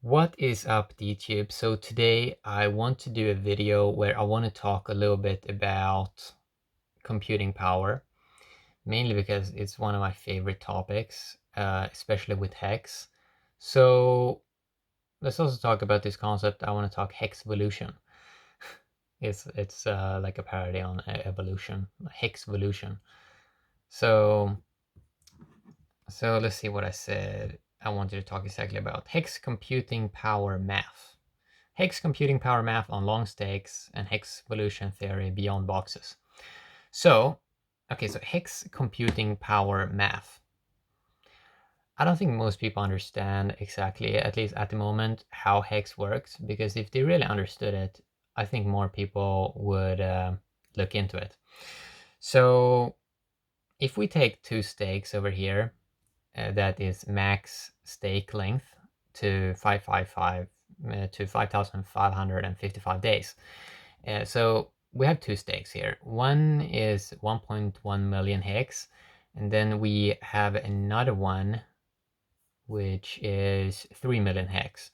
What is up, YouTube? So today I want to do a video where I want to talk a little bit about computing power, mainly because it's one of my favorite topics, especially with Hex. So let's also talk about this concept. I want to talk Hexvolution. It's like a parody on evolution, Hexvolution. So let's see what I said. I wanted to talk exactly about hex computing power math. Hex computing power math on long stakes, and Hexvolution theory beyond boxes. So, okay, so hex computing power math. I don't think most people understand exactly, at least at the moment, how hex works, because if they really understood it, I think more people would look into it. So if we take two stakes over here, that is max stake length to 555 to 5,555 days. So we have two stakes here. One is 1.1 million hex, and then we have another one which is 3 million hex.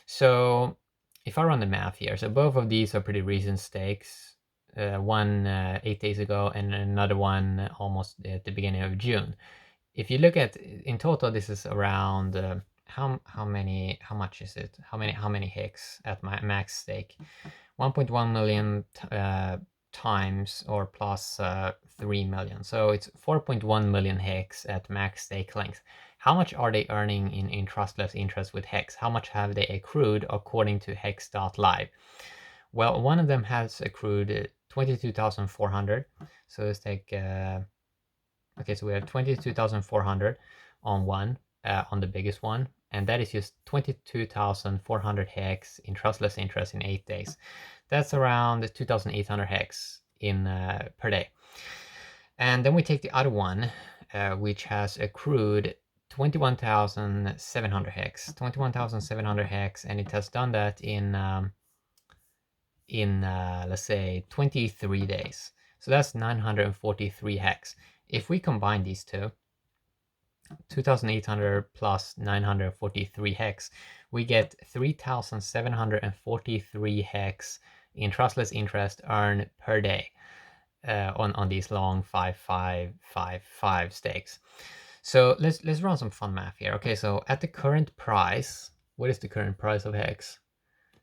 So if I run the math here, so both of these are pretty recent stakes. One 8 days ago and another one almost at the beginning of June. If you look at in total, this is around how much is it? How many hex at my max stake? 1.1 million times or plus 3 million. So it's 4.1 million hex at max stake length. How much are they earning in trustless interest with hex? How much have they accrued according to hex.live? Well, one of them has accrued 22,400. So let's take okay, so we have 22,400 on one, on the biggest one, and that is just 22,400 hex in trustless interest in 8 days. That's around 2,800 hex in per day. And then we take the other one, which has accrued 21,700 hex, 21,700 hex, and it has done that in let's say 23 days. So that's 943 hex. If we combine these two, 2,800 plus 943 hex, we get 3,743 hex in trustless interest earned per day on these long 5,555 stakes. So let's run some fun math here. Okay, so at the current price, what is the current price of hex?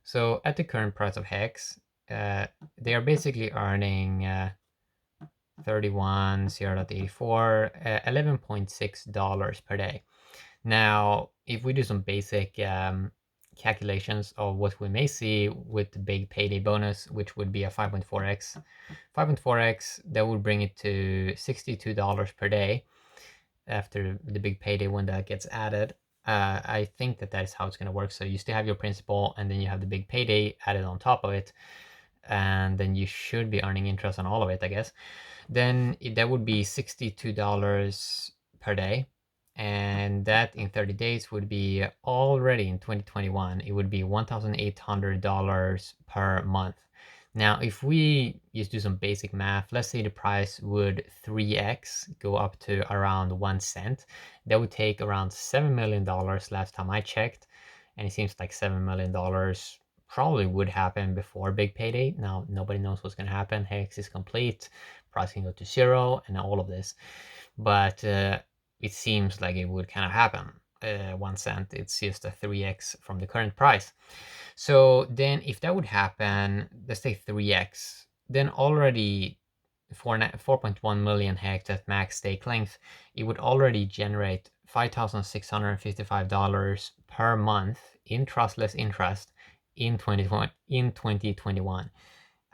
So at the current price of hex, they are basically earning 31 0.84, $11.6 per day. Now, if we do some basic calculations of what we may see with the big payday bonus, which would be a 5.4x, 5.4x, that would bring it to $62 per day after the big payday when that gets added. I think that is how it's going to work. So you still have your principal, and then you have the big payday added on top of it, and then you should be earning interest on all of it, I guess. Then that would be $62 per day, and that in 30 days would be already in 2021, it would be $1,800 per month. Now, if we just do some basic math, let's say the price would 3x, go up to around 1 cent. That would take around $7 million last time I checked, and it seems like $7 million probably would happen before big payday. Now, nobody knows what's going to happen. Hex is complete, price can go to zero, and all of this. But it seems like it would kind of happen. 1 cent, it's just a 3x from the current price. So then if that would happen, let's say 3x, then already 4.1 million hex at max stake length, it would already generate $5,655 per month in trustless interest in 2021.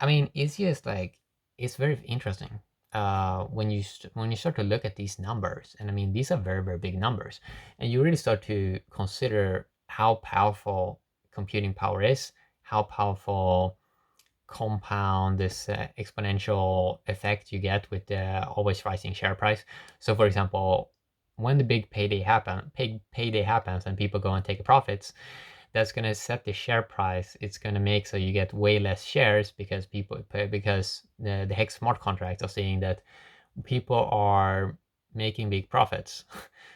I mean, it's just like, it's very interesting when you start to look at these numbers. And I mean, these are very, very big numbers, and you really start to consider how powerful computing power is, how powerful compound this exponential effect you get with the always rising share price. So for example, when the big payday happens and people go and take profits, that's going to set the share price. It's going to make so you get way less shares because the hex smart contracts are saying that people are making big profits.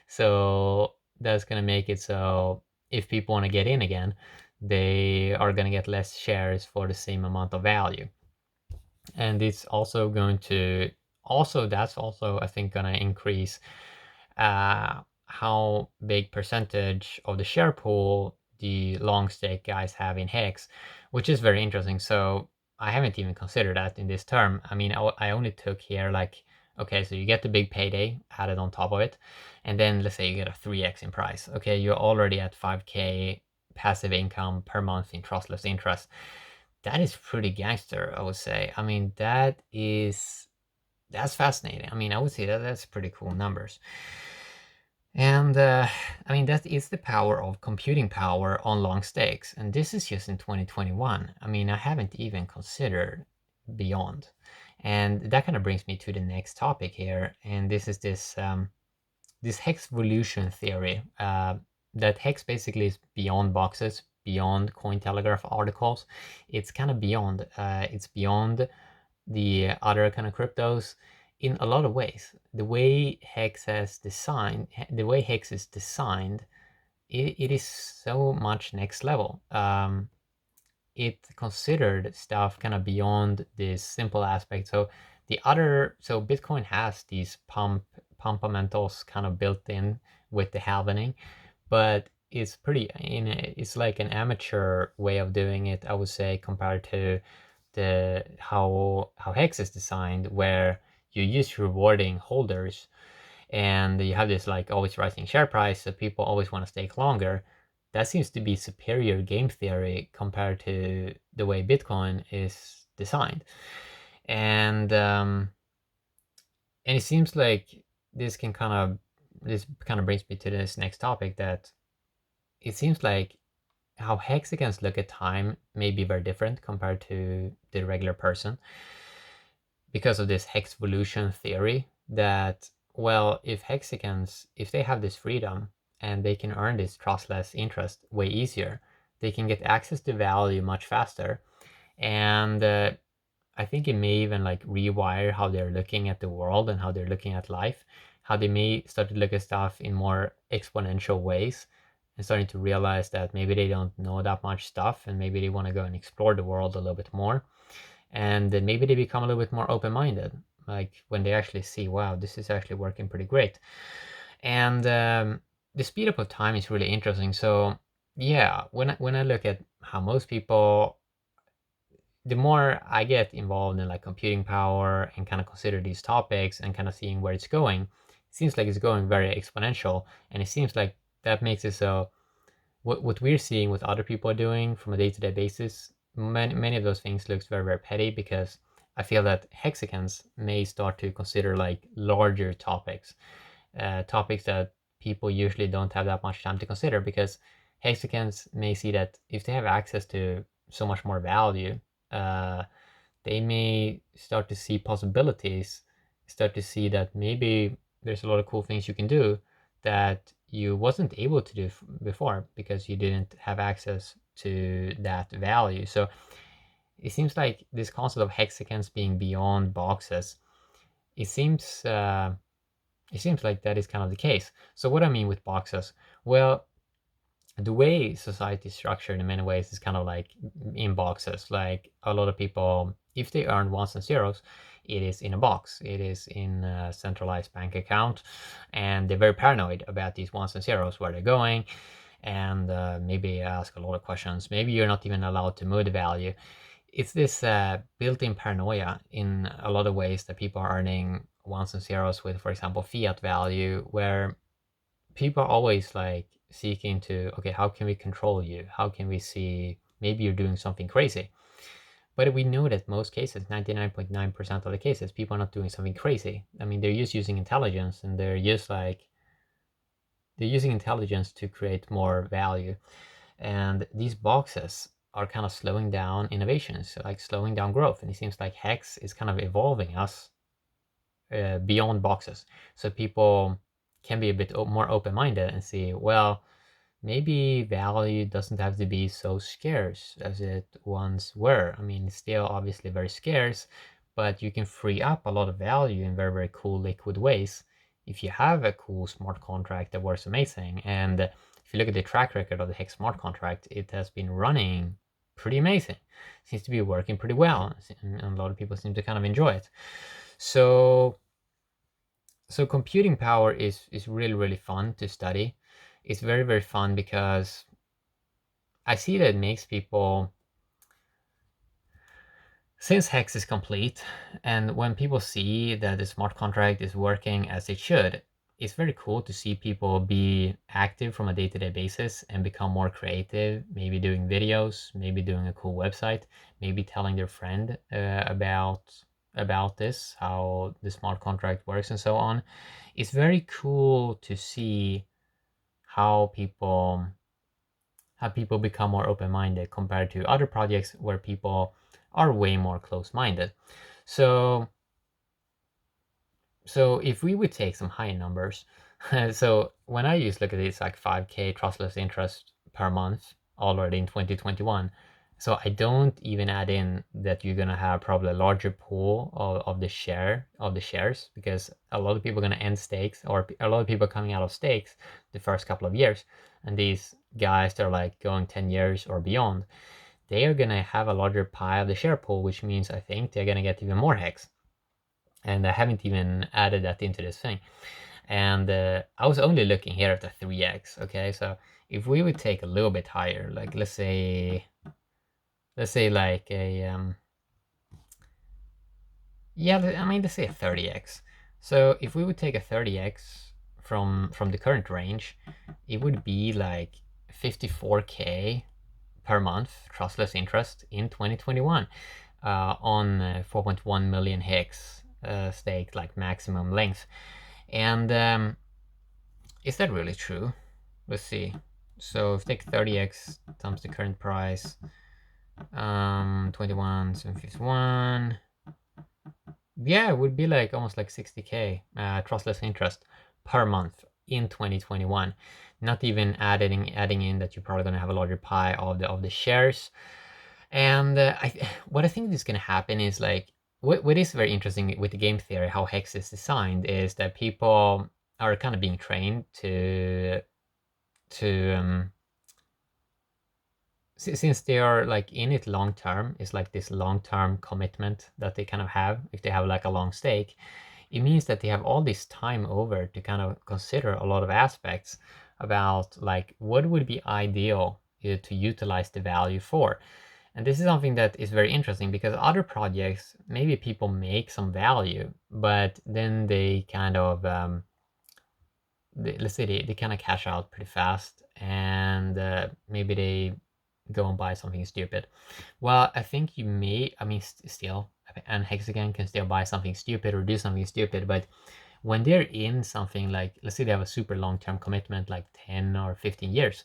So that's going to make it so if people want to get in again, they are going to get less shares for the same amount of value. And it's also going to, that's also, I think, going to increase how big percentage of the share pool the long stake guys have in Hex, which is very interesting. So I haven't even considered that in this term. I mean, I only took here like, okay, so you get the big payday added on top of it, and then let's say you get a 3x in price. Okay, you're already at 5K passive income per month in trustless interest. That is pretty gangster, I would say. I mean, that's fascinating. I mean, I would say that's pretty cool numbers. And I mean, that is the power of computing power on long stakes. And this is just in 2021. I mean, I haven't even considered beyond. And that kind of brings me to the next topic here. And this is this Hexvolution theory, that Hex basically is beyond boxes, beyond Cointelegraph articles. It's kind of beyond. It's beyond the other kind of cryptos in a lot of ways. The way Hex is designed, it is so much next level. It considered stuff kind of beyond this simple aspect. So Bitcoin has these pumpamentals kind of built in with the halvening, but it's it's like an amateur way of doing it, I would say, compared to how Hex is designed, where you're just rewarding holders, and you have this like always rising share price, so people always want to stake longer. That seems to be superior game theory compared to the way Bitcoin is designed, and it seems like this kind of brings me to this next topic, that it seems like how hexagons look at time may be very different compared to the regular person, because of this hexvolution theory, that, well, if hexagons, if they have this freedom and they can earn this trustless interest way easier, they can get access to value much faster. And I think it may even like rewire how they're looking at the world and how they're looking at life, how they may start to look at stuff in more exponential ways, and starting to realize that maybe they don't know that much stuff, and maybe they want to go and explore the world a little bit more. And then maybe they become a little bit more open-minded, like when they actually see, wow, this is actually working pretty great. And the speed up of time is really interesting. So yeah, when I look at how most people, the more I get involved in like computing power and kind of consider these topics and kind of seeing where it's going, it seems like it's going very exponential. And it seems like that makes it so what we're seeing, what other people are doing from a day-to-day basis, many of those things looks very, very petty, because I feel that hexagons may start to consider like larger topics, topics that people usually don't have that much time to consider, because hexagons may see that if they have access to so much more value, they may start to see possibilities, start to see that maybe there's a lot of cool things you can do that you wasn't able to do before, because you didn't have access to that value. So it seems like this concept of hexagons being beyond boxes, it seems like that is kind of the case. So what I mean with boxes, well, the way society is structured in many ways is kind of like in boxes. Like a lot of people, if they earn ones and zeros, it is in a box. It is in a centralized bank account, and they're very paranoid about these ones and zeros, where they're going, and maybe ask a lot of questions. Maybe you're not even allowed to move the value. It's this built-in paranoia in a lot of ways that people are earning ones and zeros with, for example, fiat value, where people are always like seeking to, okay, how can we control you? How can we see maybe you're doing something crazy? But we know that most cases, 99.9% of the cases, people are not doing something crazy. I mean, they're just using intelligence, and they're using intelligence to create more value. And these boxes are kind of slowing down innovations, like slowing down growth. And it seems like Hex is kind of evolving us beyond boxes. So people can be a bit more open-minded and see, well, maybe value doesn't have to be so scarce as it once were. I mean, it's still obviously very scarce, but you can free up a lot of value in very, very cool liquid ways if you have a cool smart contract that works amazing. And if you look at the track record of the Hex smart contract, it has been running pretty amazing. Seems to be working pretty well, and a lot of people seem to kind of enjoy it. So computing power is really fun to study. It's very fun because I see that it makes people, since Hex is complete, and when people see that the smart contract is working as it should, it's very cool to see people be active from a day-to-day basis and become more creative, maybe doing videos, maybe doing a cool website, maybe telling their friend about this, how the smart contract works and so on. It's very cool to see how people become more open-minded compared to other projects where people are way more close-minded. So if we would take some high numbers, so when I used look at this like 5K trustless interest per month already in 2021, so I don't even add in that you're gonna have probably a larger pool of the shares, because a lot of people are gonna end stakes, or a lot of people coming out of stakes the first couple of years, and these guys that are like going 10 years or beyond, they are gonna have a larger pie of the share pool, which means I think they're gonna get even more Hex. And I haven't even added that into this thing. And I was only looking here at the 3x. Okay, so if we would take a little bit higher, like let's say like a let's say a 30x. So if we would take a 30x from the current range, it would be like 54K per month trustless interest in 2021 on 4.1 million Hex stake, like maximum length. And is that really true? Let's see. So if you take 30x times the current price, 21,751. Yeah, it would be like almost like 60K trustless interest per month in 2021. Not even adding in that you're probably gonna have a larger pie of the shares. And what I think is gonna happen is like, what is very interesting with the game theory, how Hex is designed, is that people are kind of being trained to since they are like in it long term, it's like this long-term commitment that they kind of have. If they have like a long stake, it means that they have all this time over to kind of consider a lot of aspects about like what would be ideal to utilize the value for. And this is something that is very interesting, because other projects, maybe people make some value, but then they kind of let's say they kind of cash out pretty fast, and maybe they go and buy something stupid. Well, I think you may, I mean, still, and Hexagon can still buy something stupid or do something stupid, but when they're in something like, let's say they have a super long-term commitment, like 10 or 15 years,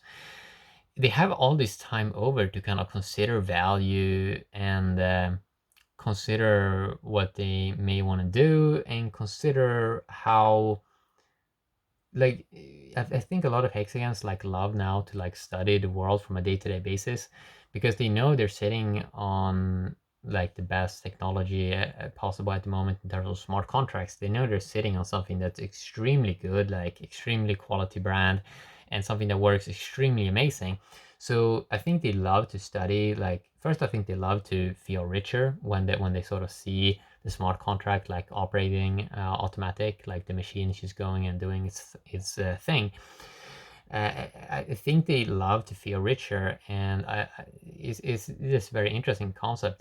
they have all this time over to kind of consider value and consider what they may want to do, and consider how, like, I think a lot of hexagons like love now to like study the world from a day-to-day basis, because they know they're sitting on like the best technology possible at the moment in terms of smart contracts. They know they're sitting on something that's extremely good, like extremely quality brand, and something that works extremely amazing. So I think they love to study, like, first I think they love to feel richer when they sort of see the smart contract like operating automatic, like the machine is just going and doing its thing. I think they love to feel richer, and it's this very interesting concept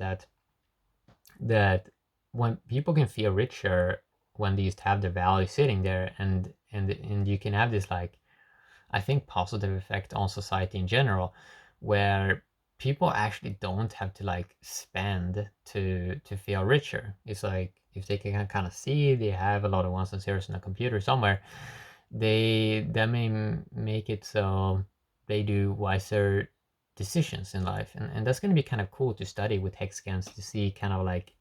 that when people can feel richer, when they just have the value sitting there, and you can have this, like, I think, positive effect on society in general, where people actually don't have to like spend to feel richer. It's like if they can kind of see they have a lot of ones and zeros on a computer somewhere, that may make it so they do wiser decisions in life, and that's going to be kind of cool to study with hexagons, to see kind of like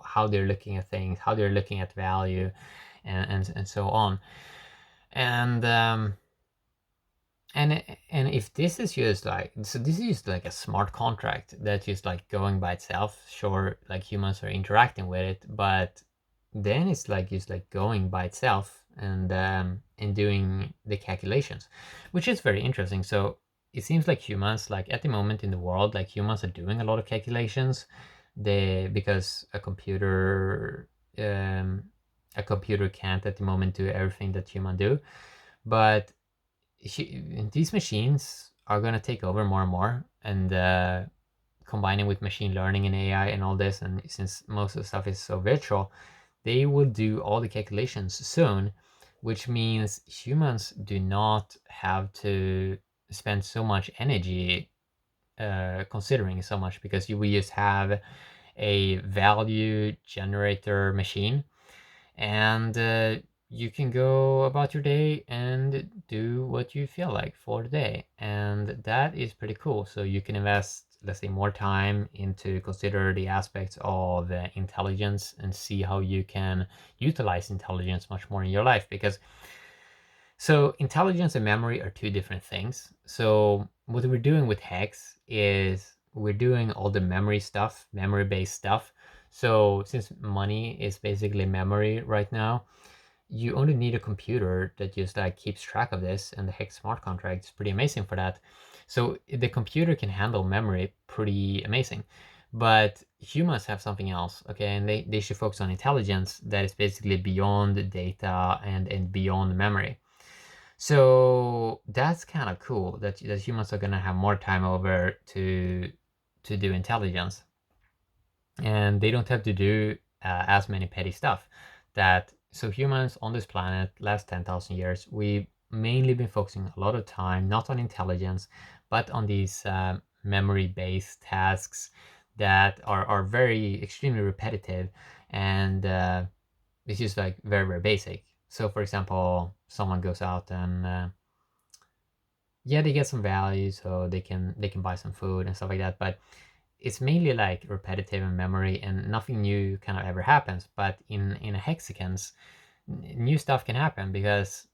how they're looking at things, how they're looking at value, and so on. And if this is just like, so this is just like a smart contract that's just like going by itself. Sure, like humans are interacting with it, but then it's like just like going by itself and doing the calculations, which is very interesting. So it seems like humans, like at the moment in the world, like humans are doing a lot of calculations. Because um, a computer can't at the moment do everything that human do, but these machines are going to take over more and more, and combining with machine learning and AI and all this, and since most of the stuff is so virtual, they will do all the calculations soon, which means humans do not have to spend so much energy considering so much, because we just have a value generator machine, and you can go about your day and do what you feel like for the day, and that is pretty cool. So you can invest, let's say, more time into consider the aspects of intelligence and see how you can utilize intelligence much more in your life, because so intelligence and memory are two different things. So what we're doing with Hex is we're doing all the memory stuff, memory-based stuff. So since money is basically memory right now, you only need a computer that just like keeps track of this, and the Hex smart contract is pretty amazing for that. So the computer can handle memory pretty amazing. But humans have something else, okay? And they should focus on intelligence that is basically beyond the data and beyond memory. So that's kind of cool that humans are gonna have more time over to do intelligence, and they don't have to do as many petty stuff. So humans on this planet last 10,000 years, we've mainly been focusing a lot of time not on intelligence, but on these memory-based tasks that are very extremely repetitive, and it's just like very, very basic. So for example, someone goes out and yeah, they get some value, so they can buy some food and stuff like that, but it's mainly like repetitive in memory, and nothing new kind of ever happens. But in a hexagons, new stuff can happen, because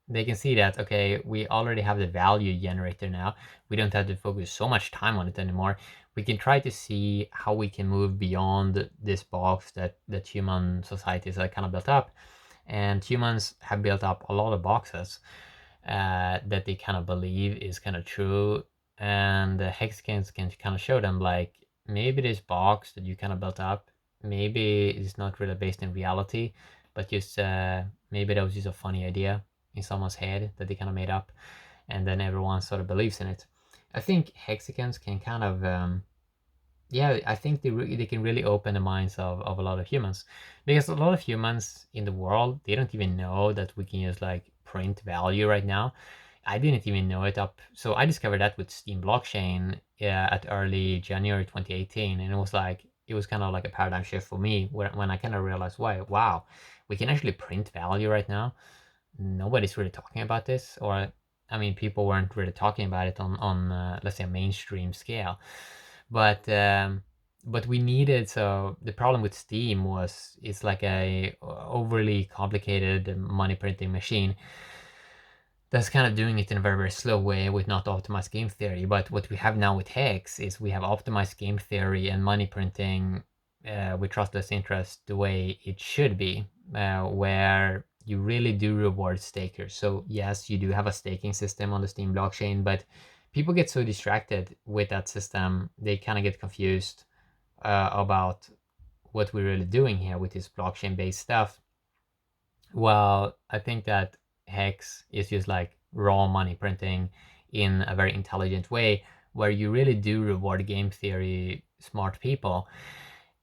they can see that, okay, we already have the value generator now, we don't have to focus so much time on it anymore. We can try to see how we can move beyond this box that human societies are kind of built up, and humans have built up a lot of boxes that they kind of believe is kind of true, and the hexagons can kind of show them like, maybe this box that you kind of built up, maybe it's not really based in reality, but just maybe that was just a funny idea in someone's head that they kind of made up, and then everyone sort of believes in it. I think hexagons can kind of yeah, I think they can really open the minds of a lot of humans, because a lot of humans in the world, they don't even know that we can use like print value right now. I didn't even know it up. So I discovered that with Steam blockchain at early January 2018, and it was kind of like a paradigm shift for me when I kind of realized, why, wow, we can actually print value right now. Nobody's really talking about this, or I mean, people weren't really talking about it on let's say a mainstream scale, but we needed. So the problem with Steam was it's like a overly complicated money printing machine that's kind of doing it in a very, very slow way with not optimized game theory. But what we have now with Hex is we have optimized game theory and money printing with trustless interest the way it should be, where you really do reward stakers. So yes, you do have a staking system on the Steam blockchain, but people get so distracted with that system, they kind of get confused about what we're really doing here with this blockchain-based stuff. Well, I think that Hex is just like raw money printing in a very intelligent way, where you really do reward game theory smart people.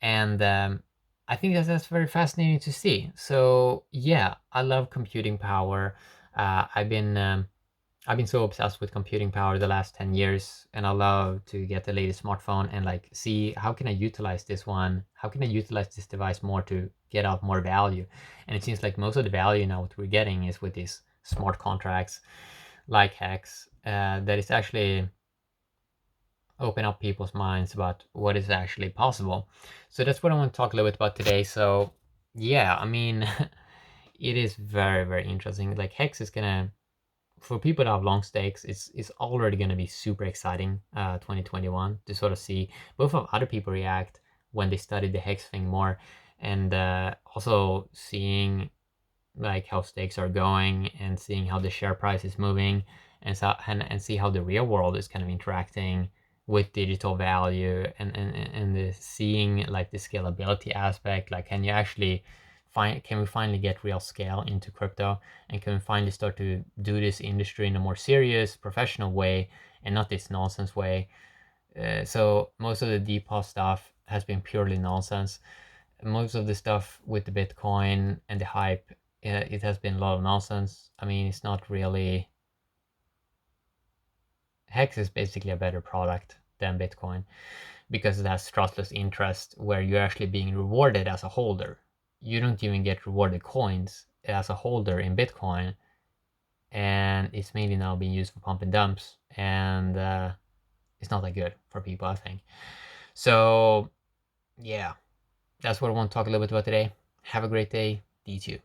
And I think that's very fascinating to see. So yeah, I love computing power. I've been so obsessed with computing power the last 10 years, and I love to get the latest smartphone and like see how can I utilize this one? How can I utilize this device more to get out more value? And it seems like most of the value now what we're getting is with these smart contracts like Hex that is actually open up people's minds about what is actually possible. So that's what I want to talk a little bit about today. So yeah, I mean, it is very, very interesting. Like Hex is gonna, for people that have long stakes, it's already going to be super exciting 2021 to sort of see both of other people react when they study the Hex thing more, and also seeing like how stakes are going and seeing how the share price is moving, and see how the real world is kind of interacting with digital value, and the seeing like the scalability aspect. Like, can we finally get real scale into crypto, and can we finally start to do this industry in a more serious, professional way, and not this nonsense way? So most of the DPoS stuff has been purely nonsense. Most of the stuff with the Bitcoin and the hype, it has been a lot of nonsense. I mean, it's not really. Hex is basically a better product than Bitcoin because it has trustless interest where you're actually being rewarded as a holder. You don't even get rewarded coins as a holder in Bitcoin, and it's mainly now being used for pump and dumps, and it's not that good for people, I think. So yeah, that's what I want to talk a little bit about today. Have a great day. D2.